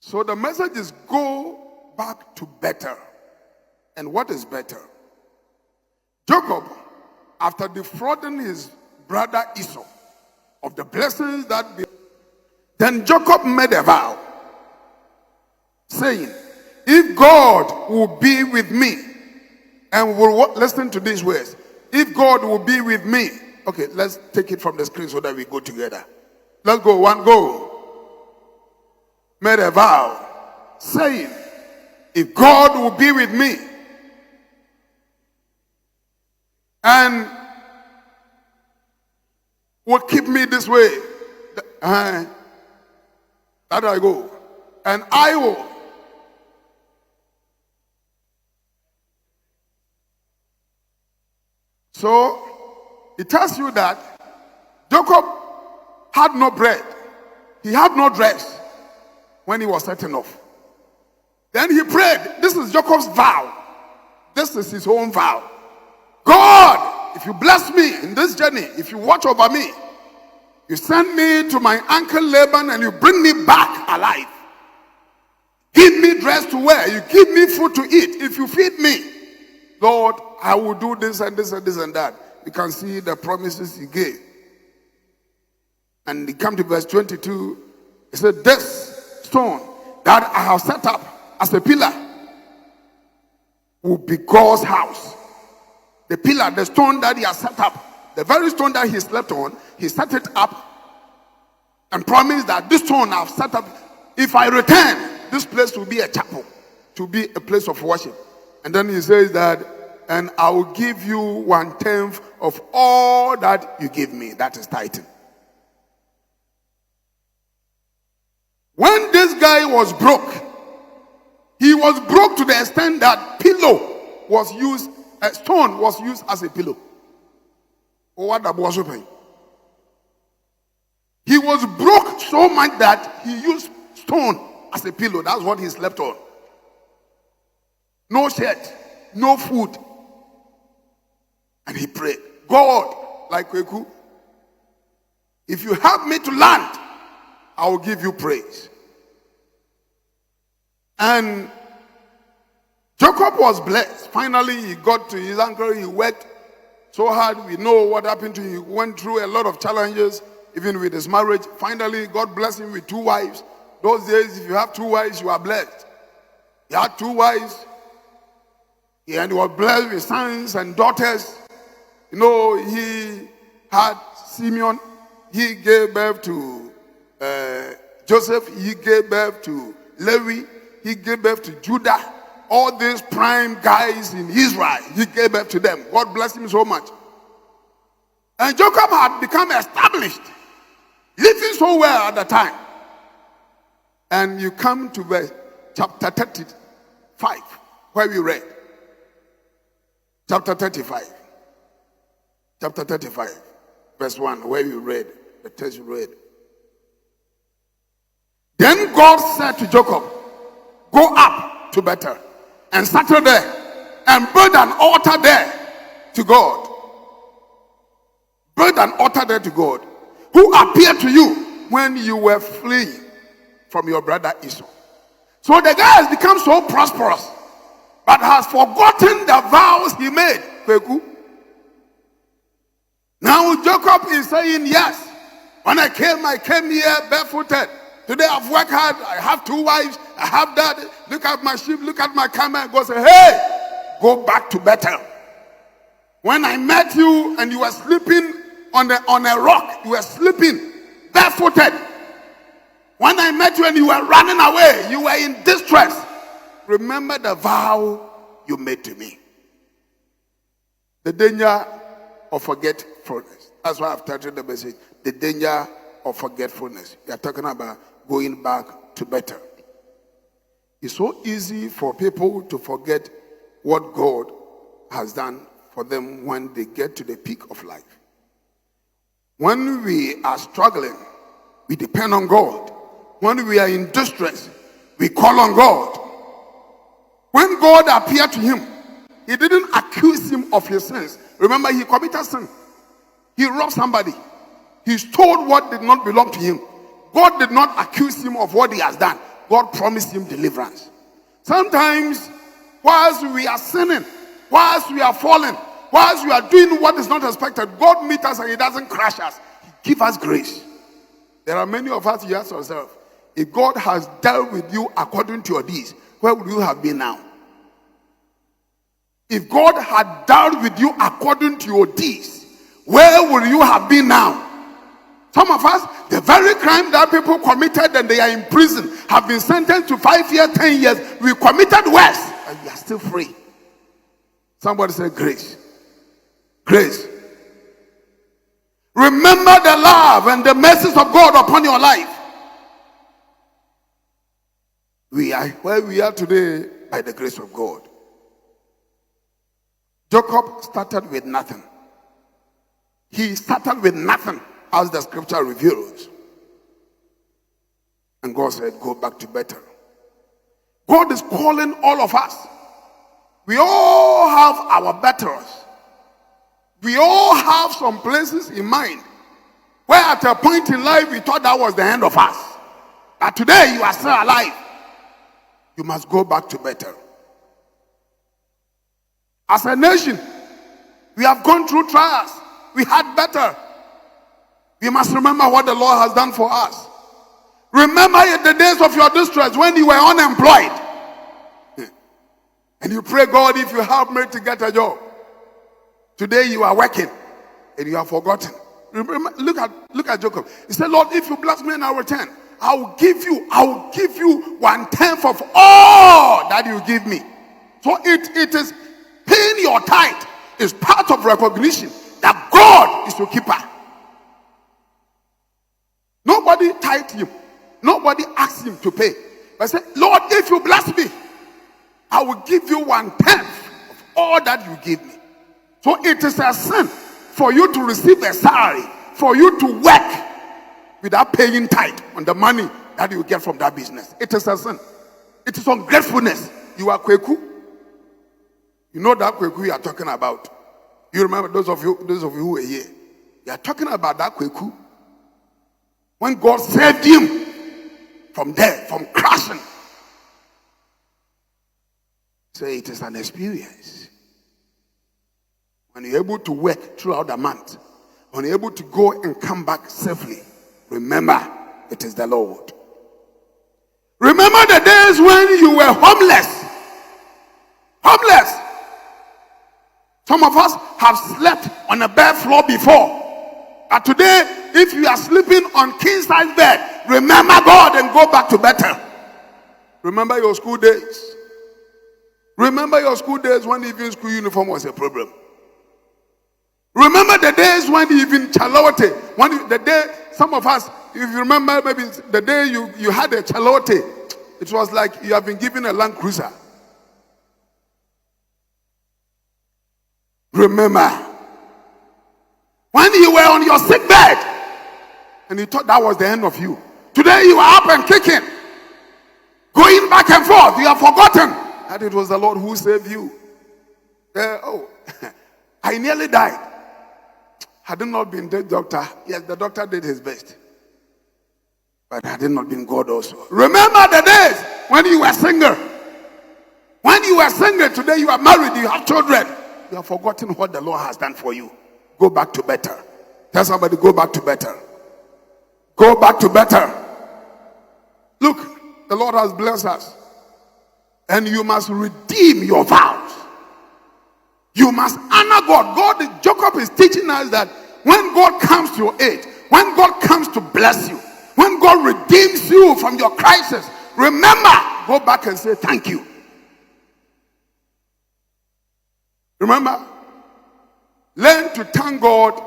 So the message is go back to better. And what is better? Jacob, after defrauding his brother Esau of the blessings that be, then Jacob made a vow, saying, if God will be with me, and we'll listen to these words, if God will be with me. Okay, let's take it from the screen so that we go together. Let's go, one go. Made a vow, saying, if God will be with me, and will keep me this way, that I go, and I will. So it tells you that Jacob had no bread, he had no dress when he was setting off. Then he prayed. This is Jacob's vow. This is his own vow. God, if you bless me in this journey, if you watch over me, you send me to my uncle Laban and you bring me back alive. Give me dress to wear. You give me food to eat. If you feed me, Lord, I will do this and this and this and that. You can see the promises he gave. And he come to verse 22. He said, this stone that I have set up as a pillar will be God's house. The pillar, the stone that he has set up, the very stone that he slept on, he set it up and promised that this stone I've set up, if I return, this place will be a chapel, to be a place of worship. And then he says that, and I will give you 1/10 of all that you give me. That is tithing. When this guy was broke, he was broke to the extent that pillow was used, a stone was used as a pillow. He was broke so much that he used stone as a pillow. That's what he slept on. No shirt, no food. And he prayed, God, like Kweku, if you help me to land, I will give you praise. And Jacob was blessed. Finally, he got to his uncle. He worked so hard. We know what happened to him. He went through a lot of challenges, even with his marriage. Finally, God blessed him with 2 wives. Those days, if you have 2 wives, you are blessed. He had 2 wives. And he was blessed with sons and daughters. You know, he had Simeon. He gave birth to Joseph. He gave birth to Levi. He gave birth to Judah. All these prime guys in Israel, he gave birth to them. God bless him so much. And Jacob had become established, living so well at the time. And you come to verse chapter 35, where we read. Chapter 35. Chapter 35, verse 1, where we read, the text you read. Then God said to Jacob, go up to Bethel and settle there and build an altar there to God. Build an altar there to God, who appeared to you when you were fleeing from your brother Esau. So the guy has become so prosperous, but has forgotten the vows he made. Now Jacob is saying, yes, when I came here barefooted. Today I've worked hard. I have 2 wives. I have that. Look at my sheep. Look at my camel. And God said, hey, go back to Bethel. When I met you and you were sleeping on a rock, you were sleeping barefooted. When I met you and you were running away, you were in distress. Remember the vow you made to me. The danger of forgetfulness. That's why I've titled the message, the danger of forgetfulness. We are talking about going back to better. It's so easy for people to forget what God has done for them when they get to the peak of life. When we are struggling, we depend on God. When we are in distress, we call on God. When God appeared to him, he didn't accuse him of his sins. Remember, he committed sin. He robbed somebody. He stole what did not belong to him. God did not accuse him of what he has done. God promised him deliverance. Sometimes, whilst we are sinning, whilst we are falling, whilst we are doing what is not expected, God meets us and he doesn't crush us. He gives us grace. There are many of us, you ask yourself, if God has dealt with you according to your deeds, where would you have been now? If God had dealt with you according to your deeds, where would you have been now? Some of us, the very crime that people committed and they are in prison, have been sentenced to 5 years, 10 years. We committed worse, and we are still free. Somebody say grace. Grace. Remember the love and the mercies of God upon your life. We are where we are today by the grace of God. Jacob started with nothing. He started with nothing, as the scripture reveals. And God said, go back to Bethel. God is calling all of us. We all have our Bethels. We all have some places in mind where at a point in life we thought that was the end of us. But today you are still alive. You must go back to Bethel. As a nation, we have gone through trials. We had better. We must remember what the Lord has done for us. Remember the days of your distress when you were unemployed. And you pray, God, if you help me to get a job. Today you are working and you have forgotten. Remember, look at Jacob. He said, Lord, if you bless me and I return, I will give you 1/10 of all that you give me. So it is paying your tithe is part of recognition that God is your keeper. Nobody tithed him. Nobody asked him to pay. But said, Lord, if you bless me, I will give you 1/10 of all that you give me. So it is a sin for you to receive a salary, for you to work without paying tithe on the money that you get from that business. It is a sin. It is ungratefulness. You are kweku. You know that kweku you are talking about. You remember those of you who were here. You are talking about that kweku. When God saved him from there, from crashing. So it is an experience. When you're able to work throughout the month, when you're able to go and come back safely, remember, it is the Lord. Remember the days when you were homeless. Homeless. Some of us have slept on a bare floor before. But today, if you are sleeping on king-size bed, remember God and go back to Bethel. Remember your school days. Remember your school days when even school uniform was a problem. Remember the days when even chalote, the day some of us, if you remember, maybe the day you had a chalote, it was like you have been given a Land Cruiser. Remember when you were on your sick bed and you thought that was the end of you. Today you are up and kicking, going back and forth. You have forgotten that it was the Lord who saved you. I nearly died. Had it not been the doctor, yes, the doctor did his best. But had it not been God also. Remember the days when you were single. When you were single, today you are married, you have children. You have forgotten what the Lord has done for you. Go back to Bethel. Tell somebody, go back to Bethel. Go back to Bethel. Look, the Lord has blessed us. And you must redeem your vows. You must honor God. Jacob is teaching us that when God comes to your aid, when God comes to bless you, when God redeems you from your crisis, remember, go back and say thank you. Remember, learn to thank God